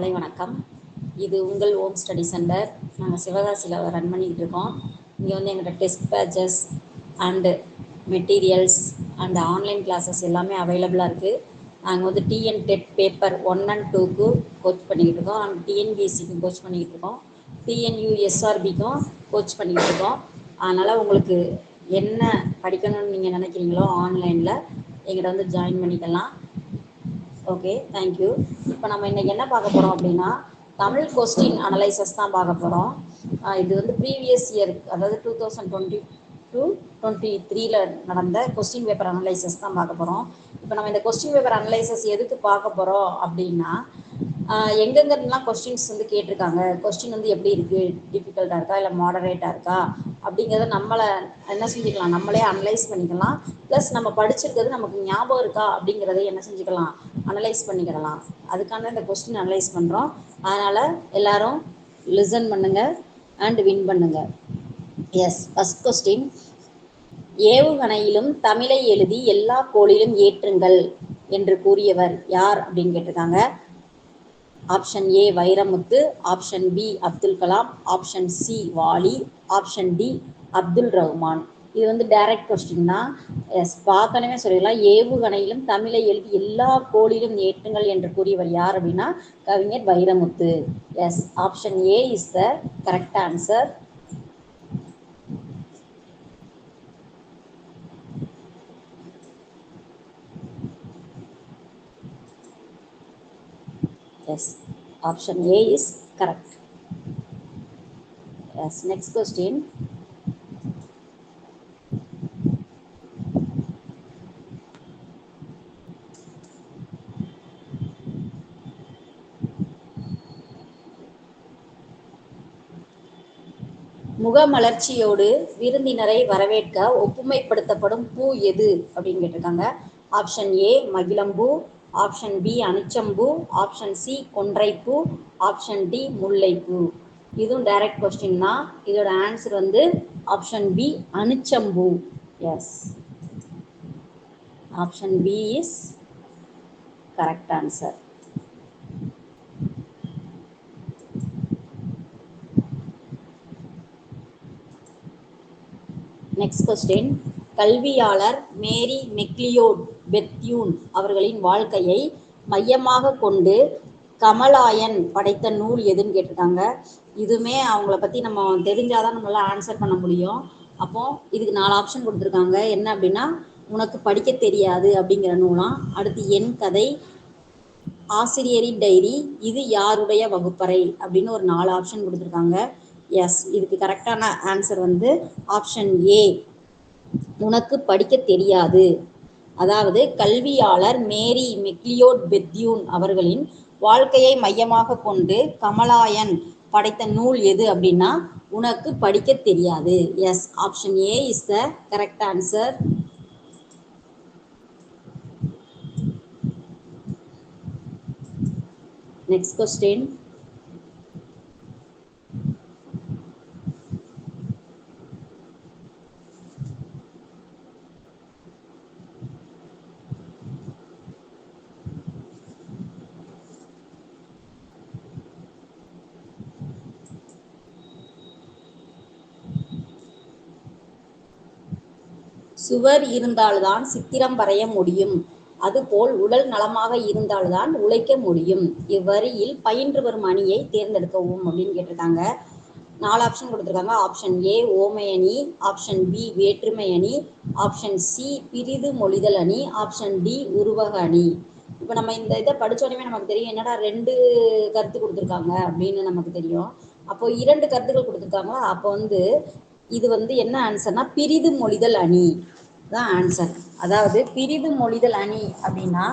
காலை வணக்கம். இது உங்கள் ஹோம் ஸ்டடி சென்டர். நாங்கள் சிவகாசியில் ரன் பண்ணிக்கிட்டு இருக்கோம். இங்கே வந்து எங்கள்கிட்ட test patches and materials and online classes எல்லாமே அவைலபிளாக இருக்குது. நாங்கள் வந்து டிஎன் டெட் பேப்பர் 1 and 2க்கு கோச் பண்ணிக்கிட்டு இருக்கோம். அண்ட் டிஎன்பிஎஸ்சிக்கும் கோச் பண்ணிக்கிட்டு இருக்கோம். டிஎன்யூஎஸ்ஆர்பிக்கும் கோச் பண்ணிக்கிட்டு இருக்கோம். அதனால் உங்களுக்கு என்ன படிக்கணும்னு நீங்கள் நினைக்கிறீங்களோ ஆன்லைனில் எங்கள்கிட்ட வந்து ஜாயின் பண்ணிக்கலாம். Okay, thank you. இப்போ நம்ம இன்றைக்கி என்ன பார்க்க போகிறோம் அப்படின்னா, தமிழ் கொஸ்டின் அனலைசஸ் தான் பார்க்க போகிறோம். இது வந்து ப்ரீவியஸ் இயர், அதாவது 2022-23 நடந்த கொஸ்டின் பேப்பர் அனலைசஸ் தான் பார்க்க போகிறோம். இப்போ நம்ம இந்த கொஸ்டின் பேப்பர் அனலைசஸ் எதுக்கு பார்க்க போகிறோம் அப்படின்னா, எங்கெங்கெல்லாம் கொஸ்டின்ஸ் வந்து கேட்டிருக்காங்க, கொஸ்டின் வந்து எப்படி இருக்குது, டிஃபிகல்ட்டாக இருக்கா இல்லை மாடரேட்டாக இருக்கா அப்படிங்கிறத நம்மளை என்ன செஞ்சுக்கலாம், நம்மளே அனலைஸ் பண்ணிக்கலாம். ப்ளஸ் நம்ம படிச்சிருக்கிறது நமக்கு ஞாபகம் இருக்கா அப்படிங்கிறத என்ன செஞ்சுக்கலாம், அனலைஸ் பண்ணிக்கலாம். அதுக்கான இந்த கொஸ்டின் அனலைஸ் பண்ணுறோம். அதனால் எல்லாரும் லிசன் பண்ணுங்கள் அண்ட் வின் பண்ணுங்கள். Yes, first question. ஏவுகணையிலும் தமிழை எழுதி எல்லா கோளிலும் ஏற்றுங்கள் என்று கூறியவர் யார் அப்படின்னு கேட்டிருக்காங்க. Option A Vairamuthu, option B Abdul Kalam, option C Vaali, option D Abdul Rahman. இது வந்து டைரக்ட் கொஸ்டின் தான். எஸ், பார்க்கணுமே சொல்லிடலாம். ஏவுகணையிலும் தமிழை எழுதி எல்லா கோளிலும் ஏற்றுங்கள் என்று கூறியவர் யார் அப்படின்னா கவிஞர் Vairamuthu. Yes, option A is the correct answer. Yes, option A is correct. Yes, next question. முகமலர்ச்சியோடு விருந்தினரை வரவேற்க ஒப்புமைப்படுத்தப்படும் பூ எது அப்படின்னு கேட்டிருக்காங்க. ஆப்ஷன் ஏ மகிழம்பூ, ஆப்ஷன் பி அனிச்சம்பூ, ஆப்ஷன் சி கொன்றைப்பூ, ஆப்ஷன் டி முல்லைப்பூ. இதுவும் டைரக்ட் கொஸ்டின் தான். இதோட ஆன்சர் வந்து ஆப்ஷன் பி அனிச்சம்பூ. Yes, option B is correct answer. Next question. கல்வியாளர் மேரி மெக்லியோட் பெத்யூன் அவர்களின் வாழ்க்கையை மையமாக கொண்டு கமலாயன் படைத்த நூல் எதுன்னு கேட்டிருக்காங்க. இதுவுமே அவங்கள பற்றி நம்ம தெரிஞ்சாதான் நம்மளால ஆன்சர் பண்ண முடியும். அப்போ இதுக்கு 4 ஆப்ஷன் கொடுத்துருக்காங்க. என்ன அப்படின்னா, உனக்கு படிக்க தெரியாது அப்படிங்கிற நூலாம், அடுத்து என் கதை, ஆசிரியரின் டைரி, இது யாருடைய வகுப்பறை அப்படின்னு ஒரு 4 ஆப்ஷன் கொடுத்துருக்காங்க. எஸ், இதுக்கு கரெக்டான ஆன்சர் வந்து ஆப்ஷன் ஏ, உனக்கு படிக்க தெரியாது. அதாவது கல்வியாளர் மேரி மெக்லியோட் பெத்யூன் அவர்களின் வாழ்க்கையை மையமாக கொண்டு கமலாயன் படைத்த நூல் எது அப்படின்னா உனக்கு படிக்க தெரியாது. Yes, option A is the correct answer. Next question. சுவர் இருந்தால்தான் சித்திரம் வரைய முடியும், அதுபோல் உடல் நலமாக இருந்தால்தான் உழைக்க முடியும். இவ்வரியில் பயின்று வரும் அணியை தேர்ந்தெடுக்கவும் அப்படின்னு கேட்டிருக்காங்க. 4 ஆப்ஷன் கொடுத்துருக்காங்க. ஆப்ஷன் ஏ ஓமை அணி, ஆப்ஷன் பி வேற்றுமை அணி, ஆப்ஷன் சி பிரிது மொழிதல் அணி, ஆப்ஷன் டி உருவக அணி. இப்போ நம்ம இந்த இதை படித்தோடனே நமக்கு தெரியும், என்னடா 2 கருத்து கொடுத்துருக்காங்க அப்படின்னு நமக்கு தெரியும். அப்போ 2 கருத்துக்கள் கொடுத்துருக்காங்களா, அப்போ வந்து இது வந்து என்ன ஆன்சர்னா பிரிது மொழிதல் அணி தான் ஆன்சர். அதாவது பிரிது மொழிதல் அணி அப்படின்னா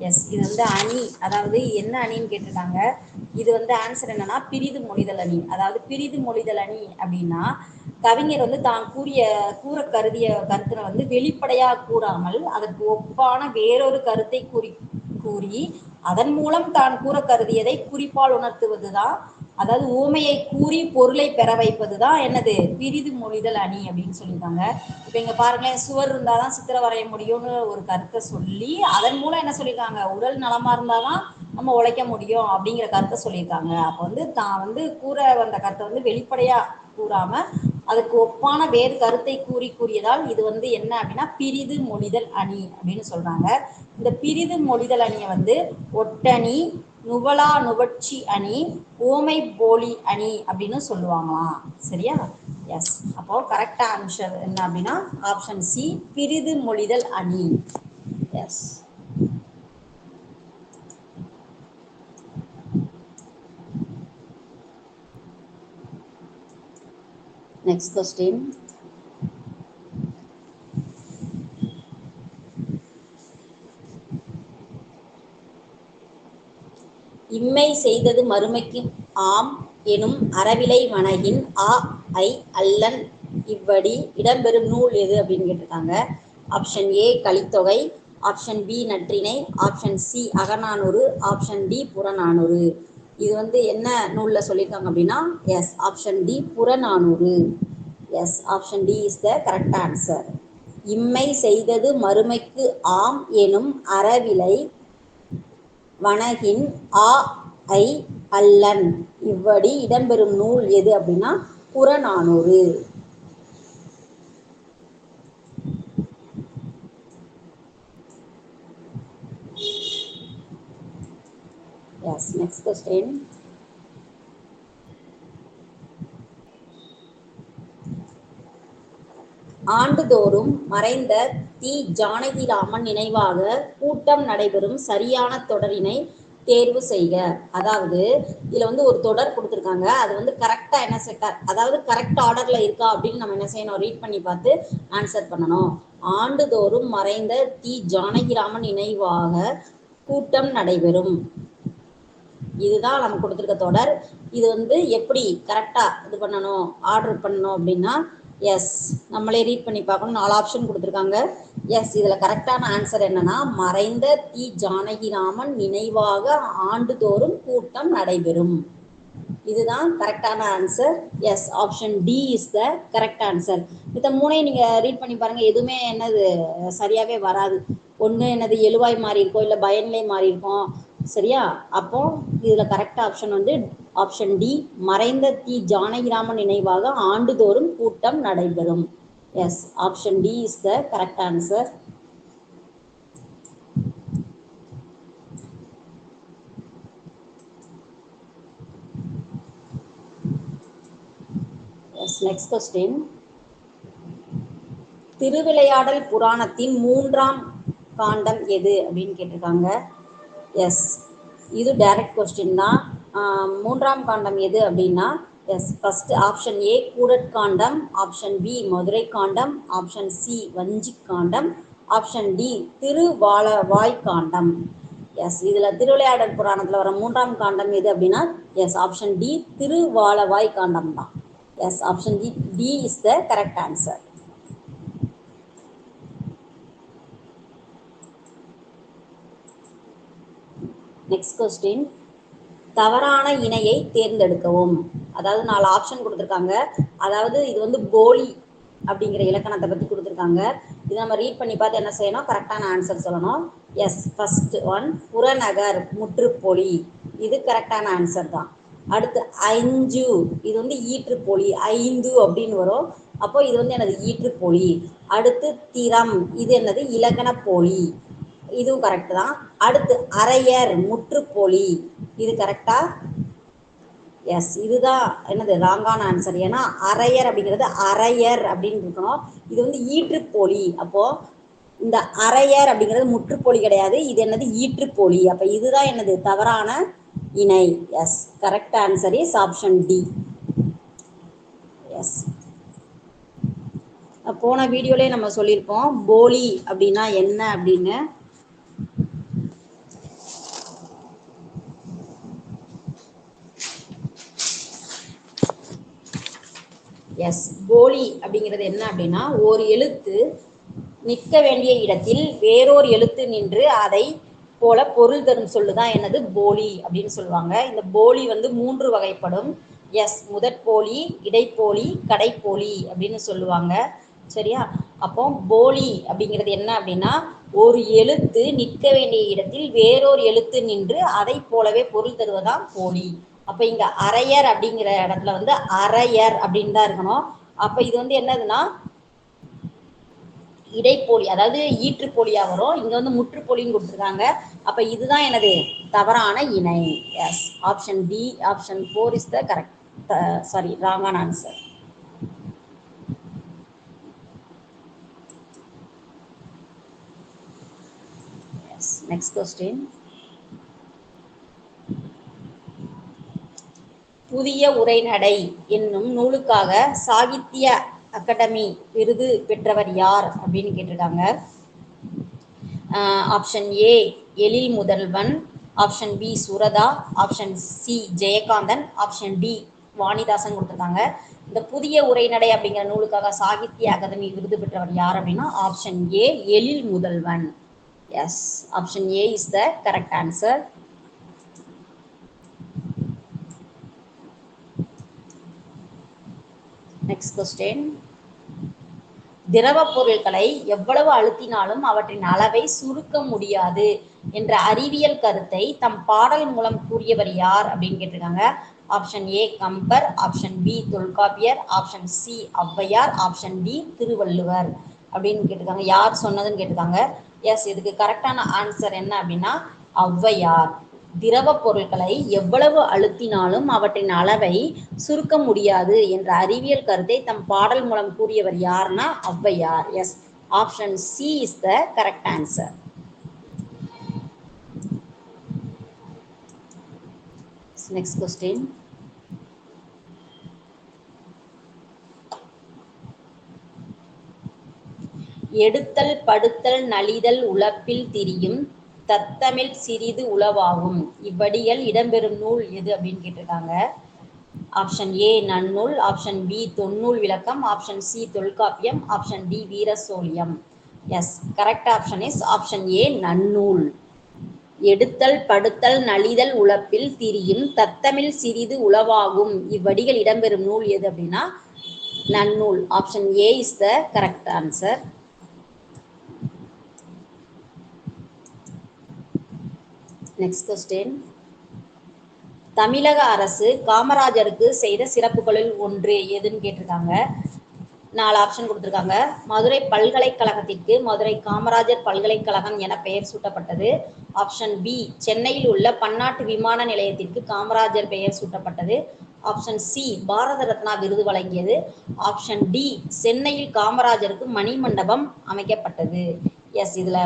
எஸ், இது வந்து அணி, அதாவது என்ன அணின்னு கேட்டிருக்காங்க. இது வந்து ஆன்சர் என்னன்னா பிரிது மொழிதல் அணி. அதாவது பிரிது மொழிதல் அணி அப்படின்னா கவிஞர் வந்து தான் கூற கருதிய கருத்துல வந்து வெளிப்படையாக கூறாமல் அதற்கு ஒப்பான வேறொரு கருத்தை கூறி அதன் மூலம் தான் கூற கருதியதை குறிப்பால் உணர்த்துவதுதான் அதாவது ஊமையை கூறி பொருளை பெற வைப்பது தான் என்னது பிரிது மொழிதல் அணி அப்படின்னு சொல்லியிருக்காங்க. இப்போ இங்கே பாருங்களேன், சுவர் இருந்தால் தான் சித்திரை வரைய முடியும்னு ஒரு கருத்தை சொல்லி அதன் மூலம் என்ன சொல்லியிருக்காங்க, உடல் நலமாக இருந்தால் தான் நம்ம உழைக்க முடியும் அப்படிங்கிற கருத்தை சொல்லியிருக்காங்க. அப்போ வந்து தான் வந்து கூற வந்த கருத்தை வந்து வெளிப்படையாக கூறாமல் அதுக்கு ஒப்பான வேறு கருத்தை கூறியதால் இது வந்து என்ன அப்படின்னா பிரிது மொழிதல் அணி அப்படின்னு சொல்கிறாங்க. இந்த பிரிது மொழிதல் அணியை வந்து ஒட்டணி, நுவலா நுவட்சி அணி, ஓமை போலி அணி அப்படின்னு சொல்லுவாங்களாம். சரியா? எஸ். அப்போ கரெக்ட் ஆன்சர் என்ன அப்படின்னா ஆப்ஷன் சி, பிரிது மொழிதல் அணி. எஸ். Next question. இம்மை செய்தது மறுமைக்கு ஆம் எனும் அறவிலை வணகின் ஆ ஐ அல்லன் இவ்வடி இடம்பெறும் நூல் எது அப்படின்னு கேட்டிருக்காங்க. Option A Kalittogai, option B Natrinai, option C Agananuru, option D Purananuru. இது வந்து என்ன நூலில் சொல்லியிருக்காங்க அப்படின்னா yes option D Purananuru. Yes, option D is the correct answer. இம்மை செய்தது மறுமைக்கு ஆம் எனும் அறவிலை வணகின் ஆ ஐ அல்லன் இவ்வடி இடம்பெறும் நூல் எது அப்படின்னா புறநானூறு. எஸ். Next question. ஆண்டுதோறும் மறைந்த தி ஜானகிராமன் நினைவாக கூட்டம் நடைபெறும் சரியான தொடரினை தேர்வு செய்க. அதாவது இதுல வந்து ஒரு தொடர் கொடுத்துருக்காங்க, அது வந்து கரெக்டா என்ன அதாவது கரெக்ட் ஆர்டர்ல இருக்கா அப்படின்னு நம்ம என்ன செய்யணும், ரீட் பண்ணி பார்த்து ஆன்சர் பண்ணணும். ஆண்டுதோறும் மறைந்த தி ஜானகிராமன் நினைவாக கூட்டம் நடைபெறும், இதுதான் நம்ம கொடுத்துருக்க தொடர். இது வந்து எப்படி கரெக்டா இது பண்ணணும், ஆர்டர் பண்ணணும் அப்படின்னா எஸ் நம்மளே ரீட் பண்ணி பார்க்கணும். 4 ஆப்ஷன் கொடுத்துருக்காங்க. எஸ், இதில் கரெக்டான ஆன்சர் என்னன்னா மறைந்த தி ஜானகிராமன் நினைவாக ஆண்டுதோறும் கூட்டம் நடைபெறும், இதுதான் கரெக்டான answer. Yes, option D is the correct answer. இந்த மூணையும் நீங்கள் ரீட் பண்ணி பாருங்கள், எதுவுமே என்னது சரியாகவே வராது. ஒன்று என்னது எழுவாய் மாறி இருக்கும், இல்லை பயனிலை மாறி இருக்கும். சரியா? அப்போ இதில் கரெக்ட் ஆப்ஷன் வந்து ஆப்ஷன் டி, மறைந்த தி ஜானகிராமன் நினைவாக ஆண்டுதோறும் கூட்டம் நடைபெறும். Yes, option D is the correct answer. Yes. Next question. திருவிளையாடல் புராணத்தின் 3ஆம் காண்டம் எது அப்படின்னு கேட்டிருக்காங்க. எஸ், இது டைரக்ட் கொஸ்டின் தான். 3ஆம் காண்டம் எது அப்படின்னா எஸ், ஃபர்ஸ்ட் ஆப்ஷன் ஏ கூடற்காண்டம், ஆப்ஷன் பி மதுரை காண்டம், ஆப்ஷன் சி வஞ்சி காண்டம், ஆப்ஷன் டி திருவாலவாய் காண்டம். எஸ், இதில் திருவிளையாடல் புராணத்தில் வர 3ஆம் காண்டம் எது அப்படின்னா எஸ் ஆப்ஷன் டி திருவாலவாய் காண்டம் தான். Yes, option D is the correct answer. Next question. தவறான இணையை தேர்ந்தெடுக்கவும். அதாவது 4 ஆப்ஷன் கொடுத்துருக்காங்க. அதாவது இது வந்து போலி அப்படிங்கிற இலக்கணத்தை பற்றி கொடுத்துருக்காங்க. இது நம்ம ரீட் பண்ணி பார்த்து என்ன செய்யணும், கரெக்டான ஆன்சர் சொல்லணும். எஸ், ஃபர்ஸ்ட் ஒன் புறநகர் முற்றுப்பொலி, இது கரெக்டான ஆன்சர் தான். அடுத்து ஐந்து, இது வந்து ஈற்றுப்பொலி, ஐந்து அப்படின்னு வரும். அப்போ இது வந்து என்னது ஈற்றுப்பொலி. அடுத்து திறம், இது என்னது இலக்கண போலி, இதுவும் கரெக்ட் தான். அடுத்து அரையர் முற்றுப்பொலி, இது கரெக்டா? எஸ், இதுதான் என்னது ராங்கான ஆன்சர். ஏன்னா அரையர் அப்படிங்கிறது அரையர் அப்படின்னு இருக்கணும், இது வந்து ஈற்றுப்பொலி. அப்போ இந்த அரையர் அப்படிங்கிறது முற்றுப்பொலி கிடையாது, இது என்னது ஈற்றுப்பொலி. அப்ப இதுதான் என்னது தவறான இணை. Yes, correct answer is option D. Yes, போன வீடியோலே நம்ம சொல்லியிருப்போம் போலி அப்படின்னா என்ன அப்படின்னு. எஸ், போலி அப்படிங்கிறது என்ன அப்படின்னா ஒரு எழுத்து நிற்க வேண்டிய இடத்தில் வேறொரு எழுத்து நின்று அதை போல பொருள் தரும் சொல்லுதான் என்னது போலி அப்படின்னு சொல்லுவாங்க. இந்த போலி வந்து 3 வகைப்படும். எஸ், முதற்போலி, இடைப்போலி, கடைப்போலி அப்படின்னு சொல்லுவாங்க. சரியா? அப்போ போலி அப்படிங்கிறது என்ன அப்படின்னா, ஒரு எழுத்து நிற்க வேண்டிய இடத்தில் வேறொரு எழுத்து நின்று அதை போலவே பொருள் தருவதான் போலி. அப்ப இங்க அரையர் அப்படிங்கிற இடத்துல வந்து அரையர் அப்படின்னு தான் இருக்கணும். அப்ப இது வந்து என்னதுன்னா இடைப்போலி, அதாவது ஈற்றுப்போலியா வரும். இங்க வந்து முற்றுப்போலின்னு கொடுத்துருக்காங்க. அப்ப இதுதான் எனது தவறான இணை. Yes, option D, option 4 is the correct, sorry, ராங்கான ஆன்சர். Yes, next question. புதிய உரைநடை என்னும் நூலுக்காக சாகித்ய அகாடமி விருது பெற்றவர் யார் அப்படின்னு கேட்டிருக்காங்க. Option A Ezhil Muthalvan, option B Suratha, option C Jayakanthan, option D Vanidasan கொடுத்துருக்காங்க. இந்த புதிய உரைநடை அப்படிங்கிற நூலுக்காக சாகித்ய அகாதமி விருது பெற்றவர் யார் அப்படின்னா option A Ezhil Muthalvan. Yes, option A is the correct answer. Next question. திரவ பொருட்களை எவ்வளவு அழுத்தினாலும் அவற்றின் அளவை சுருக்க முடியாது என்ற அறிவியல் கருத்தை தம் பாடல் மூலம் கூறியவர் யார் அப்படின்னு கேட்டிருக்காங்க. Option A Kambar, option B Tholkappiyar, option C Avvaiyar, option D Thiruvalluvar அப்படின்னு கேட்டிருக்காங்க. யார் சொன்னதுன்னு கேட்டிருக்காங்க. எஸ், இதுக்கு கரெக்டான ஆன்சர் என்ன அப்படின்னா ஔவையார். திரவ பொருட்களை எவ்வளவு அழுத்தினாலும் அவற்றின் அளவை சுருக்க முடியாது என்ற அறிவியல் கருத்தை தம் பாடல் மூலம் கூறியவர் யார்னா Avvaiyar. Yes, option C is the correct answer. Next question. எடுத்தல் படுத்தல் நலிதல் உலப்பில் திரியும் தத்தமிழ் சிறிது உளவாகும் இவ்வடிகள் இடம்பெறும் நூல் எது அப்படின்னு கேட்டிருக்காங்க. ஆப்ஷன் ஏ நன்னூல், ஆப்ஷன் பி தொன்னூல் விளக்கம், ஆப்ஷன் சி தொல்காப்பியம், ஆப்ஷன் டி வீரசோழியம். Yes, correct option is option A நன்னூல். எடுத்தல் படுத்தல் நலிதல் உலப்பில் திரியும் தத்தமிழ் சிறிது உளவாகும் இவ்வடிகள் இடம்பெறும் நூல் எது அப்படின்னா நன்னூல். Option A is the correct answer. Next question. தமிழக அரசு காமராஜருக்கு செய்த சிறப்புகளில் ஒன்று எதுன்னு கேட்டிருக்காங்க. 4 ஆப்ஷன் கொடுத்துருக்காங்க. மதுரை பல்கலைக்கழகத்திற்கு மதுரை காமராஜர் பல்கலைக்கழகம் என பெயர் சூட்டப்பட்டது. ஆப்ஷன் பி சென்னையில் உள்ள பன்னாட்டு விமான நிலையத்திற்கு காமராஜர் பெயர் சூட்டப்பட்டது. ஆப்ஷன் சி பாரத ரத்னா விருது வழங்கியது. ஆப்ஷன் டி சென்னையில் காமராஜருக்கு மணிமண்டபம் அமைக்கப்பட்டது. எஸ், இதுல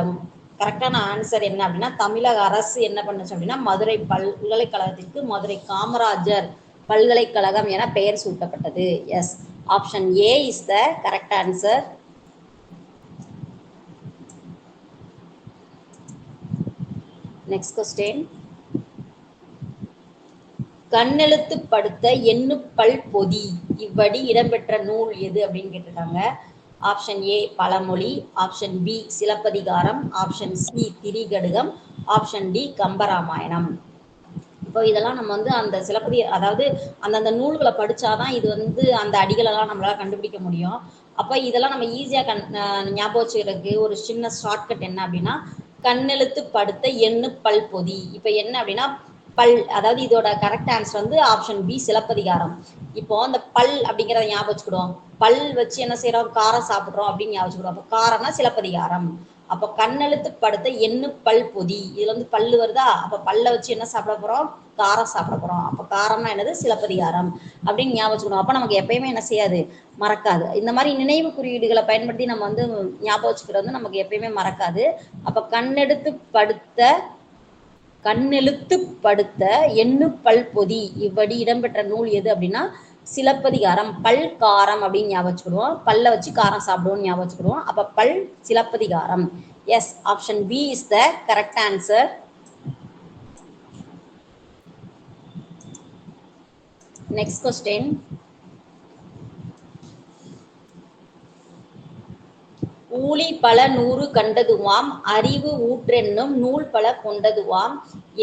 கரெக்டான ஆன்சர் என்ன அப்படின்னா தமிழக அரசு என்ன பண்ணுச்சு அப்படின்னா மதுரை பல்கலைக்கழகத்திற்கு மதுரை காமராஜர் பல்கலைக்கழகம் என பெயர் சூட்டப்பட்டது. Yes, option A is the correct answer. Next question. கண்ணெழுத்து படுத்த எண்ணுப்பல் பொதி இவ்வடி இடம்பெற்ற நூல் எது அப்படின்னு கேட்டிருக்காங்க. Option A Pazhamozhi, option B Silappathikaram, option C Thirikadugam, option D Kambaramayanam. இப்போ இதெல்லாம் நம்ம வந்து அந்த அதாவது அந்தந்த நூல்களை படிச்சாதான் இது வந்து அந்த அடிகளெல்லாம் நம்மளால கண்டுபிடிக்க முடியும். அப்போ இதெல்லாம் நம்ம ஈஸியாக ஞாபகம் வச்சுக்கிறதுக்கு ஒரு சின்ன ஷார்ட்கட் என்ன அப்படின்னா கண்ணெழுத்து படுத்த எண்ணுப்பல் பொதி. இப்போ என்ன அப்படின்னா பல், அதாவது இதோட கரெக்ட் ஆன்சர் வந்து ஆப்ஷன் பி சிலப்பதிகாரம். இப்போ அந்த பல் அப்படிங்கிறத ஞாபகம் வச்சுக்கிடுவோம். பல் வச்சு என்ன செய்யறோம், காரம் சாப்பிட்றோம் அப்படின்னு ஞாபகம் வச்சுக்கிடுவோம். அப்போ காரம்னா சிலப்பதிகாரம். அப்போ கண்ணெழுத்து படுத்த எண்ணுப்பல் பொதி, இதுல வந்து பல்லு வருதா, அப்போ பல்ல வச்சு என்ன சாப்பிட போறோம், காரம் சாப்பிட போறோம். அப்போ காரம்னா என்னது, சிலப்பதிகாரம் அப்படின்னு ஞாபகம் வச்சுக்கணும். அப்போ நமக்கு எப்பயுமே என்ன செய்யாது, மறக்காது. இந்த மாதிரி நினைவு குறியீடுகளை பயன்படுத்தி நம்ம வந்து ஞாபகம் வச்சுக்கிறது வந்து நமக்கு எப்பயுமே மறக்காது. அப்போ கண்ணெழுத்து படுத்த எண்ணுப்பல் பொதி இவ்வடி இடம்பெற்ற நூல் எது அப்படின்னா சிலப்பதிகாரம். பல் காரம் அப்படின்னு ஞாபகம் வச்சுக்கிடுவோம். பல்ல வச்சு காரம் சாப்பிடுவோம் ஞாபகம் வச்சுக்கிடுவோம். அப்ப பல் Silappathikaram. Yes, option B is the correct answer. Next question. ஊழி பல நூறு கண்டதுவாம் அறிவு ஊற்றென்னும் நூல் பல கொண்டதுவாம்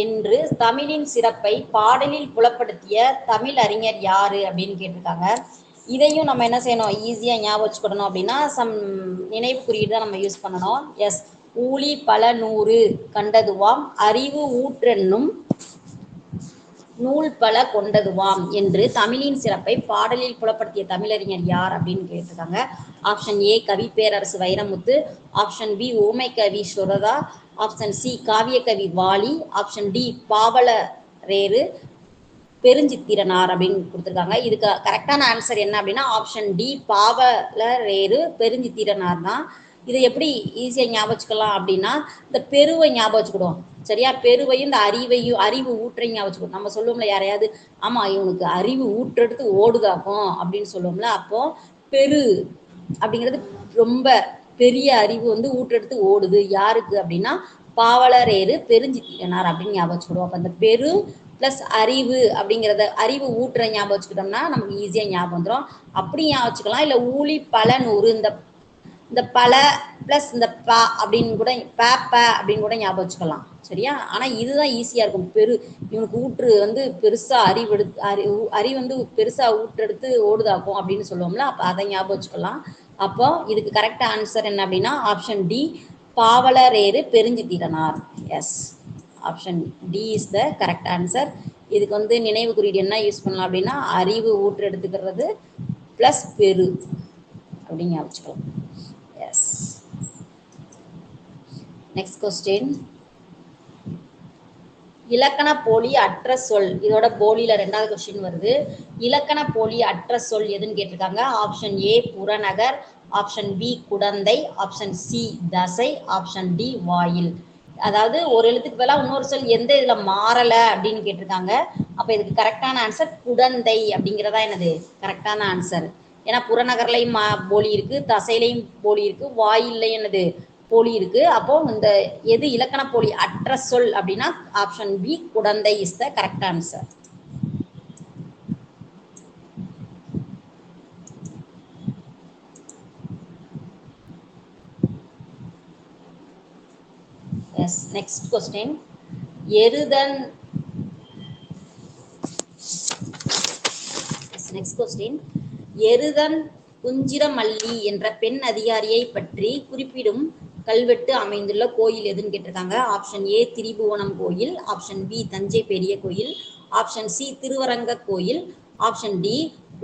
என்று தமிழின் சிறப்பை பாடலில் புலப்படுத்திய தமிழ் அறிஞர் யாரு அப்படின்னு கேட்டிருக்காங்க. இதையும் நம்ம என்ன செய்யணும், ஈஸியாக ஞாபகம் வச்சுக்கிடணும். அப்படின்னா நினைவு குறியீடு தான் நம்ம யூஸ் பண்ணணும். எஸ், ஊழி பல நூறு கண்டதுவாம் அறிவு ஊற்றென்னும் நூல் பல கொண்டதுவாம் என்று தமிழின் சிறப்பை பாடலில் புலப்படுத்திய தமிழறிஞர் யார் அப்படின்னு கேட்டிருக்காங்க. ஆப்ஷன் ஏ கவி பேரரசு வைரமுத்து, ஆப்ஷன் பி ஓமை கவி சுரதா, ஆப்ஷன் சி காவிய கவி வாலி, ஆப்ஷன் டி பாவலரேறு பெருஞ்சித்திரனார் அப்படின்னு கொடுத்துருக்காங்க. இதுக்கு கரெக்டான ஆன்சர் என்ன அப்படின்னா ஆப்ஷன் டி பாவலரேறு பெருஞ்சித்திரனார் தான். இதை எப்படி ஈஸியாக ஞாபகம் வச்சுக்கலாம் அப்படின்னா இந்த பெருவை ஞாபகம் வச்சுக்கிடுவோம். சரியா, பெருவையும் இந்த அறிவு ஊற்றையும் ஞாபகம் வச்சுக்கணும். நம்ம சொல்லுவோம்ல யாரையாவது, ஆமா இவனுக்கு அறிவு ஊற்றெடுத்து ஓடுதாக்கும் அப்படின்னு சொல்லுவோம்ல, அப்போ பெரு அப்படிங்கிறது ரொம்ப பெரிய அறிவு வந்து ஊற்றெடுத்து ஓடுது. யாருக்கு அப்படின்னா பாவலரேறு பெருஞ்சித்திரனார் அப்படின்னு ஞாபகம் வச்சுக்கிடுவோம். அப்போ அந்த பெரு ப்ளஸ் அறிவு அப்படிங்கிறத அறிவு ஊற்ற ஞாபகம் வச்சுக்கிட்டோம்னா நமக்கு ஈஸியாக ஞாபகம் வந்துடும். அப்படி ஞாபகம் வச்சுக்கலாம். இல்லை ஊழி பல நூறு, இந்த பல ப்ளஸ் இந்த ப அப்படின்னு கூட ப அப்படின்னு கூட ஞாபகம் வச்சுக்கலாம். சரியா, ஆனால் இதுதான் ஈஸியாக இருக்கும். இவனுக்கு ஊற்று வந்து பெருசாக அறிவு வந்து பெருசாக ஊற்றெடுத்து ஓடுதாக்கும் அப்படின்னு சொல்லுவோம்ல, அப்போ அதை ஞாபகம் வச்சுக்கலாம். அப்போ இதுக்கு கரெக்டாக ஆன்சர் என்ன அப்படின்னா option D Pavalareru Perunchithiranar. Yes, option D is the correct answer. இதுக்கு வந்து நினைவு குறியீடு என்ன யூஸ் பண்ணலாம் அப்படின்னா அறிவு ஊற்று எடுத்துக்கிறது ப்ளஸ் பெரு அப்படின்னு ஞாபகம் வச்சுக்கலாம். Yes, next question. இலக்கண போலி அற்ற சொல், இதோட போலியில ரெண்டாவது கொஸ்டின் வருது. இலக்கண போலி அற்ற சொல் எதுன்னு கேட்டிருக்காங்க. ஆப்ஷன் ஏ புறநகர், option B Kudanthai, option C தசை, ஆப்ஷன் டி வாயில். அதாவது ஒரு எழுத்துக்கு பதிலாக இன்னொரு சொல் எந்த இதுல மாறல அப்படின்னு கேட்டிருக்காங்க. அப்ப இதுக்கு கரெக்டான ஆன்சர் குடந்தை அப்படிங்கிறதா என்னது கரெக்டான ஆன்சர். ஏன்னா புறநகர்லையும் போலி இருக்கு, தசையிலையும் போலி இருக்கு, வாயிலையும் என்னது போலி இருக்கு. அப்போ இந்த எது இலக்கண போலி அற்ற சொல் அப்படின்னா option B Kudanthai is the correct answer. Yes, next question. எருதன் குஞ்சிரமல்லி என்ற பெண் அதிகாரியை பற்றி குறிப்பிடும் கல்வெட்டு அமைந்துள்ள கோயில் எதுன்னு கேட்டிருக்காங்க. ஆப்ஷன் ஏ திரிபுவனம் கோயில், ஆப்ஷன் பி தஞ்சை பெரிய கோயில், ஆப்ஷன் சி திருவரங்க கோயில், ஆப்ஷன் டி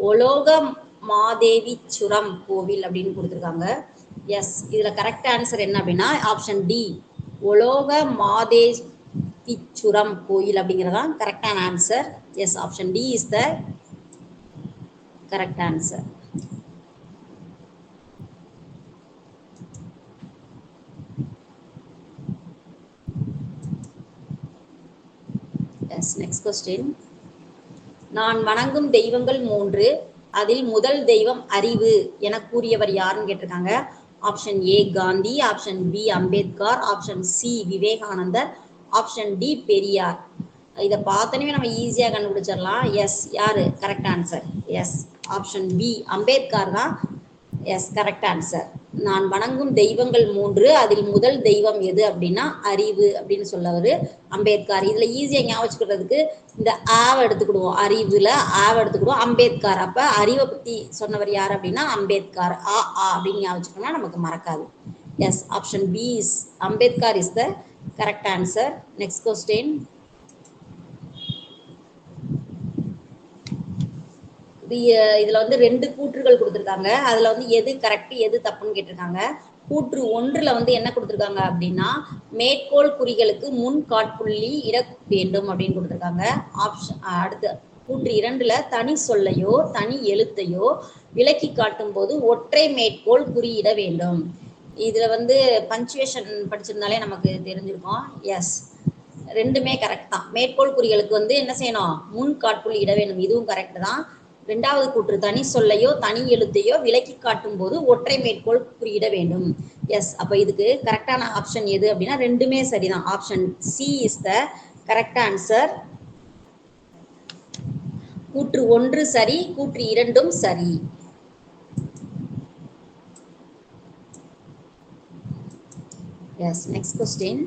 ஒலோக மாதேவிச்சுரம் கோவில் அப்படின்னு கொடுத்துருக்காங்க. எஸ், இதுல கரெக்ட் ஆன்சர் என்ன அப்படின்னா ஆப்ஷன் டி ஒலோக மாதேவிச்சுரம் கோயில் அப்படிங்கிறதா கரெக்டான answer. Yes, option D is the correct answer. Next question. நான் வணங்கும் தெய்வங்கள் 3, அதில் முதல் தெய்வம் அறிவு என கூறியவர் யாருன்னு கேட்டிருக்காங்க. Option A Gandhi, option B Ambedkar, option C Vivekanandar, option D Periyar. இதை பார்த்தோன்னே நம்ம ஈஸியாக கண்டுபிடிச்சிடலாம். எஸ், யாரு correct answer. Yes, option B Ambedkar தான் எஸ் கரெக்ட் ஆன்சர். நான் வணங்கும் தெய்வங்கள் 3, அதில் முதல் தெய்வம் எது அப்படின்னா அறிவு அப்படின்னு சொல்லவர் அம்பேத்கர். இதுல ஈஸியா ஞாபகம் வச்சுக்கிறதுக்கு இந்த ஆவ எடுத்துக்கிடுவோம், அறிவுல ஆவ எடுத்துக்கிடுவோம், அம்பேத்கர். அப்ப அறிவை பத்தி சொன்னவர் யார் அப்படின்னா அம்பேத்கர். அப்படின்னு ஞாபகம் வச்சுக்கோங்கன்னா நமக்கு மறக்காது. Yes, option B is Ambedkar is the correct answer. Next question. இதுல வந்து 2 கூற்றுகள் கொடுத்துருக்காங்க. அதுல வந்து எது கரெக்ட் எது தப்புன்னு கேட்டிருக்காங்க. கூற்று 1ல வந்து என்ன கொடுத்துருக்காங்க அப்படின்னா மேற்கோள் குறிகளுக்கு முன் காட்புள்ளி இட வேண்டும் அப்படின்னு கொடுத்துருக்காங்க. அடுத்து கூற்று 2ல தனி சொல்லையோ தனி எழுத்தையோ விளக்கி காட்டும் போது ஒற்றை மேற்கோள் குறியிட வேண்டும். இதுல வந்து பஞ்சுவேஷன் படிச்சிருந்தாலே நமக்கு தெரிஞ்சிருக்கும். எஸ், 2மே கரெக்ட் தான். மேற்கோள் குறிகளுக்கு வந்து என்ன செய்யணும், முன் காட்புள்ளி இட வேண்டும், இதுவும் கரெக்ட் தான். 2வது கூற்று தனி சொல்லையோ தனி எழுத்தையோ விளக்கி காட்டும் போது ஒற்றை மேற்கோள் குறியிட வேண்டும். எஸ், அப்ப இதுக்கு கரெக்டான ஆப்ஷன் எது அப்படின்னா 2மே சரிதான். Option C is the correct answer. கூற்று 1 சரி, கூற்று 2ம் சரி. S next question.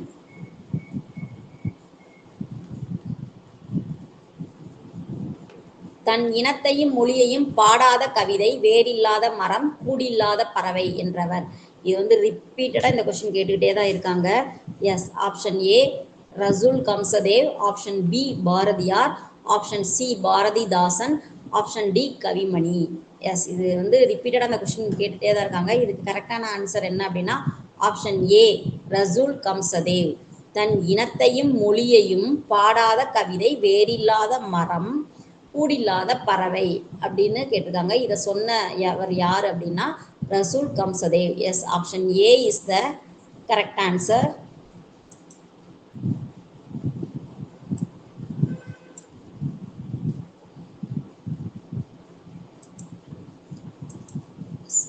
தன் இனத்தையும் மொழியையும் பாடாத கவிதை, வேறில்லாத மரம், கூடில்லாத பறவை என்றவர். இது வந்து ரிப்பீட்டடா இந்த கொஸ்டின் கேட்டுக்கிட்டே தான் இருக்காங்க. Yes option A Rasul Gamzatov, option B Bharathiyar, option C Bharathidasan, option D Kavimani. Yes இது வந்து ரிப்பீட்டடா அந்த கொஸ்டின் கேட்டுட்டே தான் இருக்காங்க. இதுக்கு கரெக்டான ஆன்சர் என்ன அப்படின்னா ஆப்ஷன் ஏ ரசூல் கம்சதேவ். தன் இனத்தையும் மொழியையும் பாடாத கவிதை, வேறில்லாத மரம், கூடில்லாத பறவை அப்படின்னு கேட்டிருக்காங்க. இதை சொன்ன அவர் யார் அப்படின்னா Rasul Gamzatov. Yes option A is the correct answer.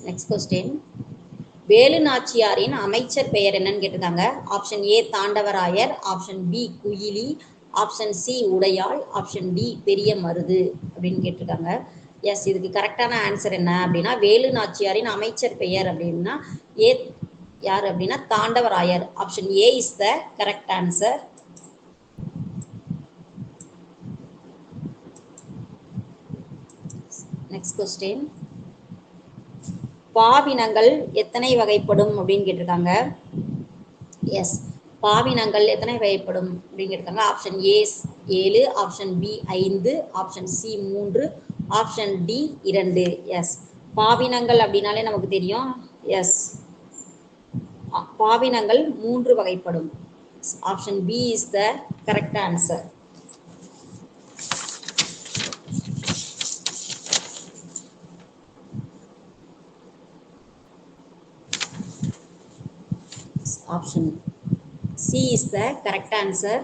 Next question. Velu நாச்சியாரின் அமைச்சர் பெயர் என்னன்னு கேட்டிருக்காங்க. Option A Thandavarayar, option B Kuyili, option C Udaiyal, option D Periya Marudhu அப்படின்னு கேட்டிருக்காங்க. எஸ் இதுக்கு கரெக்டான ஆன்சர் என்ன அப்படின்னா வேலு நாச்சியாரின் அமைச்சர் பெயர் அப்படின்னா ஏ யார் அப்படின்னா Thandavarayar. Option A is the correct answer. Next question. பாவினங்கள் எத்தனை வகைப்படும் அப்படின்னு கேட்டிருக்காங்க. எஸ் பாவினங்கள் எத்தனை வகைப்படும் அப்படின்னு கேட்டிருக்காங்க. Option A 7, option B 5, option C 3, option D 2. Yes பாவினங்கள் அப்படின்னாலே நமக்கு தெரியும். எஸ் பாவினங்கள் 3 வகைப்படும். Option B is the correct answer. Option C is the correct answer.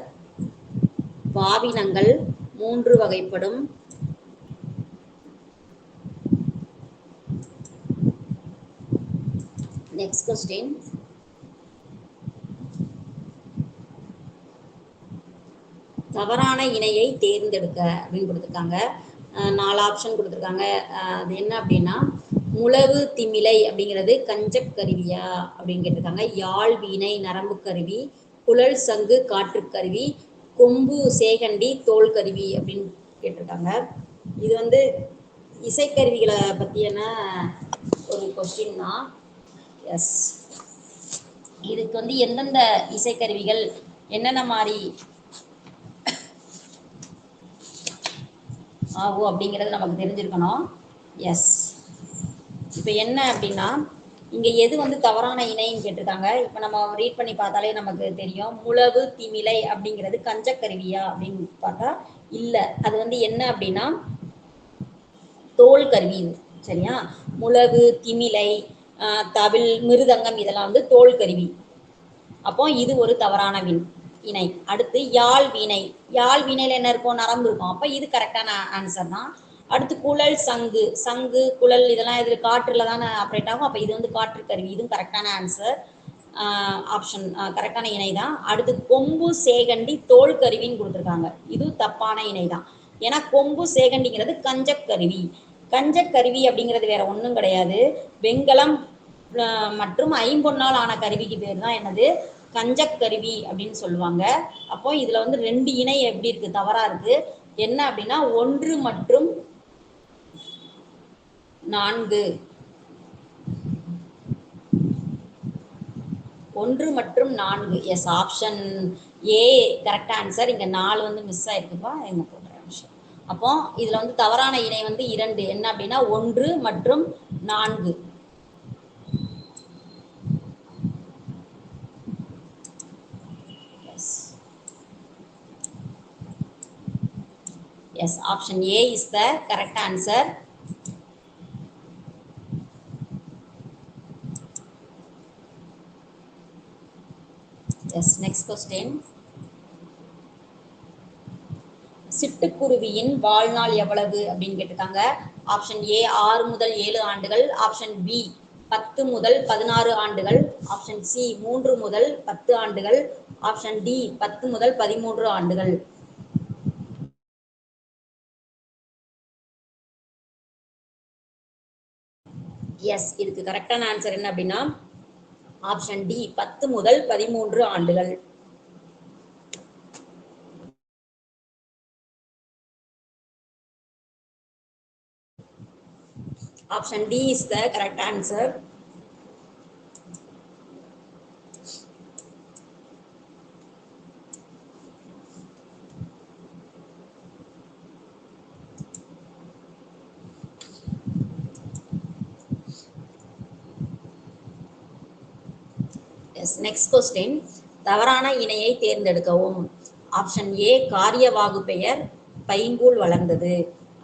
பாவினங்கள் 3 வகைப்படும். Next question. தவறான இணையை தேர்ந்தெடுக்க அப்படின்னு கொடுத்துருக்காங்க. 4 ஆப்ஷன் கொடுத்துருக்காங்க. அது என்ன அப்படின்னா முழவு திமிலை அப்படிங்கிறது கஞ்சக்கருவியா அப்படின்னு கேட்டிருக்காங்க. யாழ் வீணை நரம்பு கருவி, குழல் சங்கு காற்றுக்கருவி, கொம்பு சேகண்டி தோல் கருவி அப்படின்னு கேட்டிருக்காங்க. இது வந்து இசைக்கருவிகளை பற்றியான ஒரு கொஸ்டின் தான். எஸ் இதுக்கு வந்து எந்தெந்த இசைக்கருவிகள் என்னென்ன மாதிரி ஆகும் அப்படிங்கிறது நமக்கு தெரிஞ்சிருக்கணும். எஸ் இப்போ என்ன அப்படின்னா இங்கே எது வந்து தவறான இணைன்னு கேட்டிருக்காங்க. இப்போ நம்ம ரீட் பண்ணி பார்த்தாலே நமக்கு தெரியும். முழவு திமிலை அப்படிங்கிறது கஞ்சக்கருவியா அப்படின்னு பார்த்தா இல்லை. அது வந்து என்ன அப்படின்னா தோல் கருவி. சரியா? முழவு திமிலை தவில் மிருதங்கம் இதெல்லாம் வந்து தோல் கருவி. அப்போ இது ஒரு தவறான இணை. அடுத்து யாழ் வீணை. யாழ் வீணையில் என்ன இருக்கும்? நரம்பு இருக்கும். அப்போ இது கரெக்டான ஆன்சர் தான். அடுத்து குழல் சங்கு. சங்கு குழல் இதெல்லாம் இதில் காற்றுல தானே ஆப்ரேட் ஆகும். அப்போ இது வந்து காற்று கருவி. இதுவும் கரெக்டான ஆன்சர். ஆப்ஷன் கரெக்டான இணை தான். அடுத்து கொம்பு சேகண்டி தோல் கருவின்னு கொடுத்துருக்காங்க. இது தப்பான இணை தான். ஏன்னா கொம்பு சேகண்டிங்கிறது கஞ்சக்கருவி. கஞ்சக்கருவி அப்படிங்கிறது வேற ஒன்றும் கிடையாது. வெண்கலம் மற்றும் ஐம்பொன்னால் ஆன கருவிக்கு பேர் தான் என்னது கஞ்சக்கருவி அப்படின்னு சொல்லுவாங்க. அப்போ இதுல வந்து 2 இணை எப்படி இருக்கு? தவறா இருக்கு. என்ன அப்படின்னா 1 மற்றும் 4. 1 மற்றும் 4. Yes option A correct answer. இங்க 4 வந்து மிஸ் ஆயிருக்குப்பா. எங்க போடுறேன். அப்போ இதுல வந்து தவறான இணை வந்து 2. என்ன அப்படின்னா 1 மற்றும் 4. Yes, option A is the correct answer. Yes, next question. சிட்டுக்குருவியின் வாழ்நாள் எவ்வளவு அப்படின்னு கேட்டிருக்காங்க. ஆப்ஷன் ஏ 6 முதல் 7 ஆண்டுகள், ஆப்ஷன் பி 10 முதல் 16 ஆண்டுகள், ஆப்ஷன் சி 3 முதல் 10 ஆண்டுகள், ஆப்ஷன் டி 10 முதல் 13 ஆண்டுகள். எஸ் இதுக்கு கரெக்டான ஆன்சர் என்ன அப்படின்னா ஆப்ஷன் டி 10 முதல் 13 ஆண்டுகள். Option D is the correct answer. Next question, தவறான இணையை தேர்ந்தெடுக்கவும். ஆப்ஷன் ஏ காரியவாகு பெயர் பைங்கூழ் வளர்ந்தது.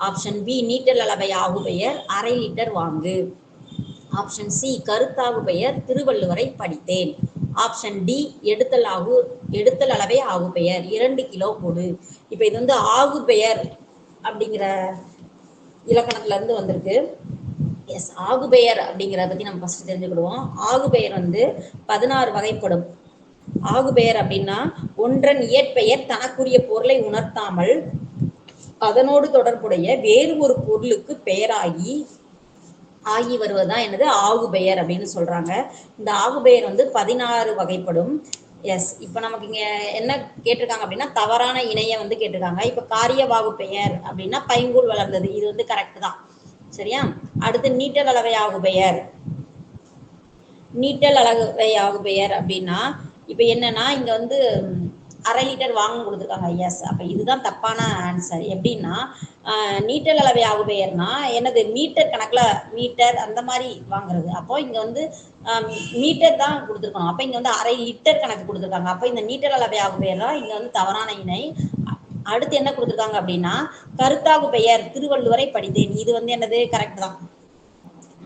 ஆப்ஷன் பி நீட்டல் அளவை ஆகு பெயர் அரை லிட்டர் வாங்கு. ஆப்ஷன் சி கருத்தாகு பெயர் திருவள்ளுவரை படித்தேன். ஆப்ஷன் டி எடுத்தல் அளவை ஆகு பெயர் 2 கிலோ கொடு. இப்போ இது வந்து ஆகு பெயர் அப்படிங்கிற இலக்கணத்துல இருந்து வந்திருக்கு. எஸ், ஆகு பெயர் அப்படிங்கிறத பத்தி நம்ம ஃபர்ஸ்ட் தெரிஞ்சுக்கிடுவோம். ஆகு பெயர் வந்து 16 வகைப்படும். ஆகு பெயர் அப்படின்னா ஒன்றன் இயற்பெயர் தனக்குரிய பொருளை உணர்த்தாமல் அதனோடு தொடர்புடைய வேறு ஒரு பொருளுக்கு பெயராகி வருவதுதான் என்னது ஆகு பெயர் அப்படின்னு சொல்றாங்க. இந்த ஆகு பெயர் வந்து 16 வகைப்படும். எஸ், இப்ப நமக்கு இங்க என்ன கேட்டிருக்காங்க அப்படின்னா தவறான இணைய வந்து கேட்டிருக்காங்க. இப்ப காரியவாகு பெயர் அப்படின்னா பைங்கூழ் வளர்ந்தது, இது வந்து கரெக்ட் தான். சரியா? அடுத்து நீட்டல் அளவை ஆகு பெயர். நீட்டல் அளவை ஆகு பெயர் அப்படின்னா இப்ப என்னன்னா இங்க வந்து அரை லிட்டர் வாங்க கொடுத்துருக்காங்க. எஸ், அப்ப இதுதான் தப்பான ஆன்சர். எப்படின்னா நீட்டல் அளவை ஆகு பெயர்னா என்னது மீட்டர் கணக்குல மீட்டர் அந்த மாதிரி வாங்குறது. அப்போ இங்க வந்து மீட்டர் தான் கொடுத்துருக்கோம். அப்ப இங்க வந்து அரை லிட்டர் கணக்கு கொடுத்துருக்காங்க. அப்ப இந்த நீட்டல் அளவை ஆகு பெயர் தான் இங்க வந்து தவறான இணை. அடுத்து என்ன கொடுத்துருக்காங்க அப்படின்னா கருத்தாகு பெயர் திருவள்ளுவரை படித்தேன், இது வந்து என்னது கரெக்ட் தான்.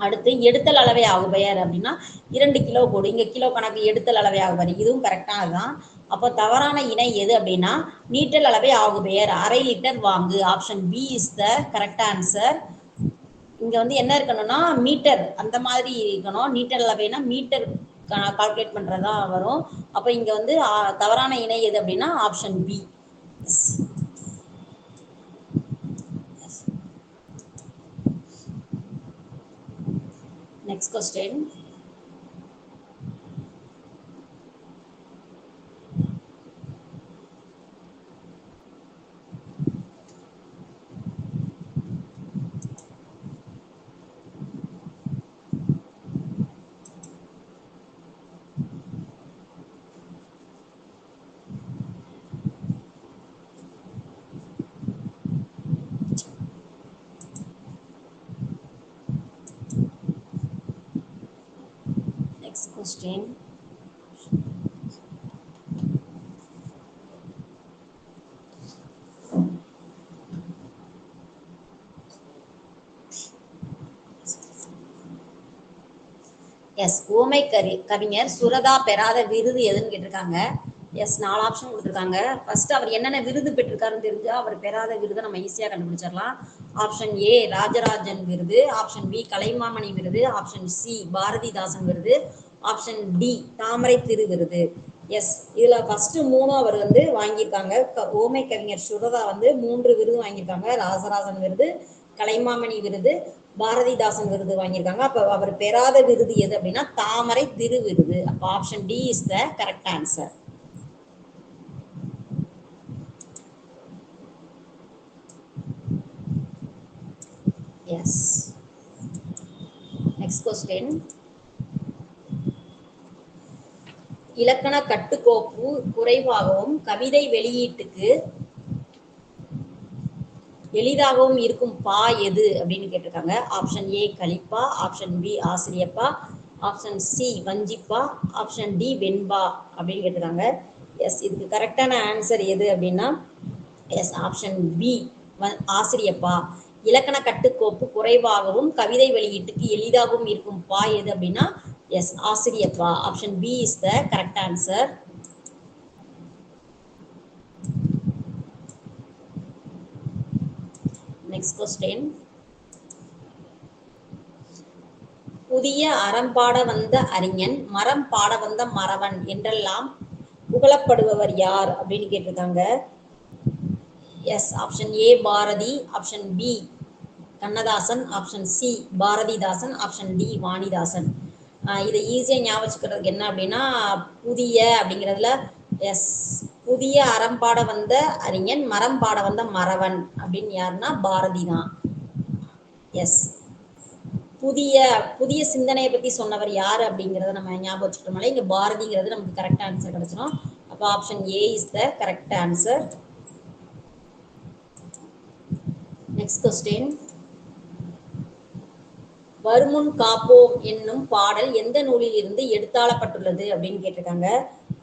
அடுத்து எடுத்தல் அளவை ஆகு பெயர் அப்படின்னா 2 கிலோ கொடு. இங்க கிலோ கணக்கு எடுத்தல் அளவை ஆகு பெயர், இதுவும் கரெக்டானதுதான். அப்போ தவறான இணை எது அப்படின்னா நீட்டல் அளவை ஆகு பெயர் அரை லிட்டர் வாங்கு. Option B is the correct answer. இங்க வந்து என்ன இருக்கணும்னா மீட்டர் அந்த மாதிரி இருக்கணும். நீட்டல் அளவைனா மீட்டர் கால்குலேட் பண்றதா வரும். அப்ப இங்க வந்து தவறான இணை எது அப்படின்னா option B. Next question, question. Yes, ஊமை கவிஞர் சுரதா பெறாத விருது எதுன்னு கேட்டிருக்காங்க. எஸ், 4 ஆப்ஷன் கொடுத்துருக்காங்க. ஃபர்ஸ்ட் அவர் என்னென்ன விருது பெற்றிருக்காருன்னு தெரிஞ்சா அவர் பெறாத விருதை நம்ம ஈஸியாக கண்டுபிடிச்சிடலாம். ஆப்ஷன் ஏ ராஜராஜன் விருது, ஆப்ஷன் பி கலைமாமணி விருது, ஆப்ஷன் சி பாரதிதாசன் விருது, ஆப்ஷன் டி தாமரை திரு விருது. எஸ், இதுல ஃபர்ஸ்ட் 3 அவர் வந்து வாங்கியிருக்காங்க. ஊமை கவிஞர் சுரதா வந்து 3 விருது வாங்கியிருக்காங்க. ராஜராஜன் விருது, கலைமாமணி விருது, பாரதிதாசன் விருது வாங்கியிருக்காங்க. அப்ப அவர் பெறாத விருது எது அப்படின்னா தாமரை திரு விருது. அப்ப option D is the correct answer. Yes, next question, இலக்கண கட்டுக்கோப்பு குறைவாகவும் கவிதை வெளியீட்டுக்கு எளிதாகவும் இருக்கும் பா எது அப்படின்னு கேட்டிருக்காங்க. ஆப்ஷன் ஏ கலிப்பா, ஆப்ஷன் பி ஆசிரியப்பா, ஆப்ஷன் சி வஞ்சிப்பா, ஆப்ஷன் டி வெண்பா அப்படின்னு கேட்டிருக்காங்க. எஸ், இதுக்கு கரெக்டான ஆன்சர் எது அப்படின்னா எஸ் ஆப்ஷன் பி ஆசிரியப்பா. இலக்கண கட்டுக்கோப்பு குறைவாகவும் கவிதை வெளியீட்டுக்கு எளிதாகவும் இருக்கும் பா எது அப்படின்னா எஸ் ஆசிரியப்பா. Option B is the correct answer. Next question, புதிய அறம் பாட வந்த அறிஞன் மரம் பாட வந்த மறவன் என்றெல்லாம் புகழப்படுபவர் யார் அப்படின்னு கேட்டிருக்காங்க. Yes, option A Bharathi, option B Kannadasan, option C Bharathidasan, option D Vanidasan. இதை ஈஸியாக ஞாபகம் வச்சுக்கிறதுக்கு என்ன அப்படின்னா புதிய அப்படிங்கிறதுல எஸ் புதிய அறம் பாட வந்த அறிஞன் மரம் பாட வந்த மறவன் அப்படின்னு யாருன்னா பாரதி தான். எஸ் புதிய புதிய சிந்தனையை பத்தி சொன்னவர் யாரு அப்படிங்கறத நம்ம ஞாபகம் வச்சுக்கிட்டோம்னால இங்க பாரதிங்கிறது நமக்கு கரெக்ட் ஆன்சர் கிடைச்சிடும். அப்போ option A is the correct answer. Next question, வருமுன் காப்போம் என்னும் பாடல் எந்த நூலில் இருந்து எடுத்தாளப்பட்டுள்ளது அப்படின்னு கேட்டிருக்காங்க.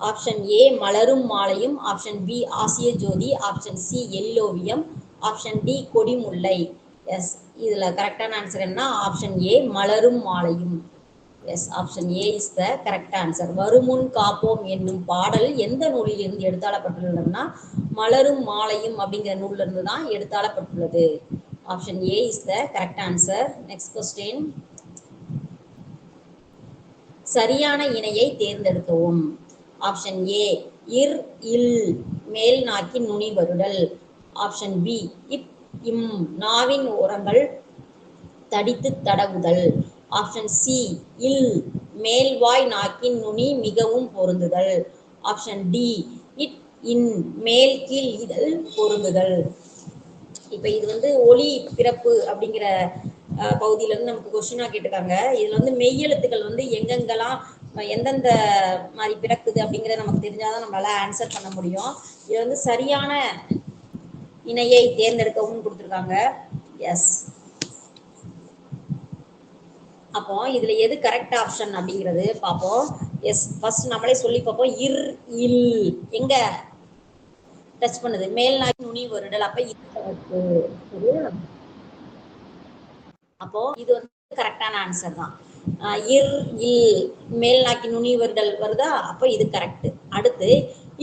ஆப்ஷன் ஏ மலரும் மாலையும், option B Asiya Jothi, option C Elloviyam, option D Kodimullai. Yes இதுல கரெக்டான ஆன்சர் என்ன? ஆப்ஷன் ஏ மலரும் மாலையும். Yes option A is the correct answer. வருமுன் காப்போம் என்னும் பாடல் எந்த நூலில் இருந்து எடுத்தாளப்பட்டுள்ளதுன்னா மலரும் மாலையும் அப்படிங்கிற நூல்ல இருந்து தான் எடுத்தாளப்பட்டுள்ளது. Option A is the correct answer. Next question, சரியான இணையை தேர்ந்தெடுக்கவும். ஆப்ஷன் ஏ இர் இல் மேல் நாக்கின் நுனி வருடல், ஆப்ஷன் பி இப் இம் நாவின் ஓரங்கள் தடித்து தடவுதல், ஆப்ஷன் சி இல் மேல்வாய் நாக்கின் நுனி மிகவும் பொருந்துதல், ஆப்ஷன் டி இட் இன் மேல் கீழ் இதழ் பொருந்துதல். இப்ப இது வந்து ஒளி பிறப்பு அப்படிங்கிற பகுதியில இருந்து நமக்கு கொஸ்டினா கேட்டிருக்காங்க. இதுல வந்து மெய்யெழுத்துக்கள் வந்து எங்கெங்கெல்லாம் எந்தெந்த மாதிரி பிறக்குது அப்படிங்கறத நமக்கு தெரிஞ்சாதான் நம்மளால ஆன்சர் பண்ண முடியும். இது வந்து சரியான இணையை தேர்ந்தெடுக்கவும் கொடுத்துருக்காங்க. எஸ் அப்போ இதுல எது கரெக்ட் ஆப்ஷன் அப்படிங்கிறது பார்ப்போம். எஸ் ஃபர்ஸ்ட் நம்மளே சொல்லி பார்ப்போம். இர் இல் எங்க டச் பண்ணுது? மேல் நாக்கி நுனி வருடல். அப்ப இது கரெக்ட். சரியா? அப்போ இது வந்து கரெக்டான ஆன்சர் தான். இர் இல் மேல் நாக்கி நுனி வருடல் வருதா? அப்போ இது கரெக்ட். அடுத்து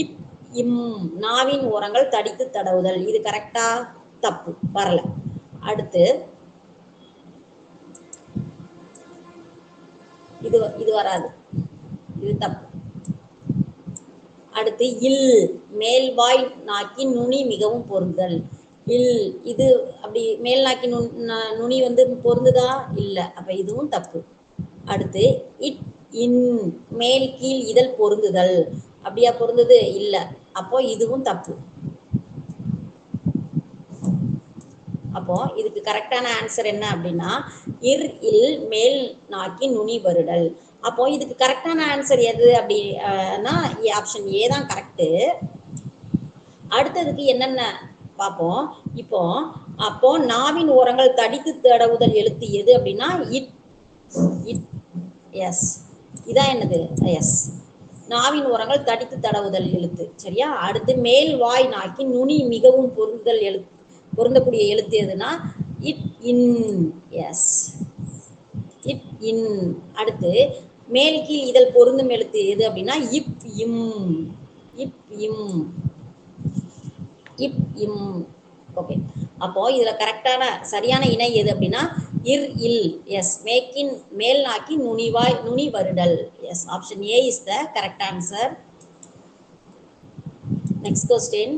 இப் இம் நாவின் ஓரங்கள் தடித்து தடவுதல், இது கரெக்டா? தப்பு, வரல. அடுத்து இது இது வராது, இது தப்பு. அடுத்து இல் மேல்வாய் நாக்கின் நுனி மிகவும் பொருந்தல், இல் இது அப்படி மேல் நாக்கி நுனி வந்து பொருந்துதா? இல்ல, அப்ப இதுவும் தப்பு. அடுத்து இட் இன் மேல் கீழ் இதழ் பொருந்துதல், அப்படியா பொருந்தது? இல்ல, அப்போ இதுவும் தப்பு. அப்போ இதுக்கு கரெக்டான ஆன்சர் என்ன அப்படின்னா இர் இல் மேல் நாக்கி நுனி வருடல். அப்போ இதுக்கு கரெக்டான ஆன்சர் எது அப்படின்னா ஆப்ஷன் ஏ தான் கரெக்ட். அடுத்ததுக்கு என்னென்ன பார்ப்போம். இப்போ அப்போ நாவின் ஓரங்கள் தடித்து தடவுதல் எழுத்து எது அப்படின்னா இட் இட். எஸ் இதான் என்னது? எஸ் நாவின் ஓரங்கள் தடித்து தடவுதல் எழுத்து. சரியா? அடுத்து மேல் வாய் நாக்கி நுனி மிகவும் பொருந்துதல் எழுத்து, பொருந்தக்கூடிய எழுத்து எதுனா it in. S it in. அடுத்து மேல் கீழ் இதழ் பொருந்தும் எழுத்து எது அப்படின்னா இப் இம் இப் இம் இப் இம். ஓகே, அப்போ இதுல கரெக்டான சரியான இணை எது அப்படின்னா இர் இல். எஸ் மேக்கின் மேல் நாக்கி நுனிவாய் நுனி வருடல். Yes option A is the correct answer. Next question,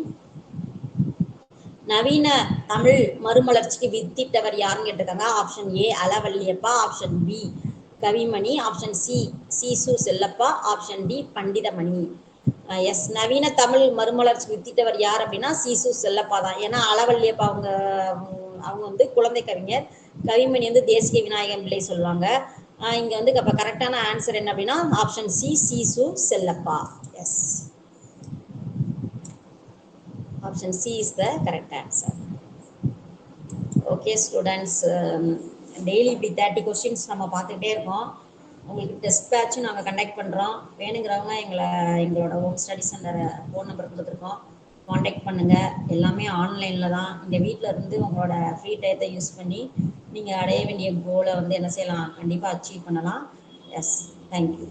நவீன தமிழ் மறுமலர்ச்சிக்கு வித்திட்டவர் யாருன்னு கேட்டிருக்காங்க. Option A Azhavalliappa, option B Kavimani, option C Chisu Chellappa, option D Panditamani. Yes நவீன தமிழ் மறுமலர்ச்சி வித்திட்டவர் யார் அப்படின்னா சீசு செல்லப்பா தான். ஏன்னா அளவல்லியப்பா அவங்க வந்து குழந்தை கவிஞர், கவிமணி வந்து தேசிய விநாயகம் பிள்ளை சொல்லுவாங்க. இங்க வந்து அப்ப கரெக்டான ஆன்சர் என்ன அப்படின்னா option C Chisu Chellappa. Yes option C is the correct answer. Okay students, daily இப்படி 30 கொஸ்டின்ஸ் நம்ம பார்த்துக்கிட்டே இருக்கோம். உங்களுக்கு டெஸ்ட் பேட்சும் நாங்கள் கண்டக்ட் பண்ணுறோம். வேணுங்கிறவங்க எங்களோட home study centre phone number கொடுத்துருக்கோம், காண்டாக்ட் பண்ணுங்கள். எல்லாமே ஆன்லைனில் தான். இந்த வீட்டில் இருந்து உங்களோட ஃப்ரீ டயத்தை யூஸ் பண்ணி நீங்கள் அடைய வேண்டிய கோலை வந்து என்ன செய்யலாம்? கண்டிப்பாக அச்சீவ் பண்ணலாம். Yes thank you.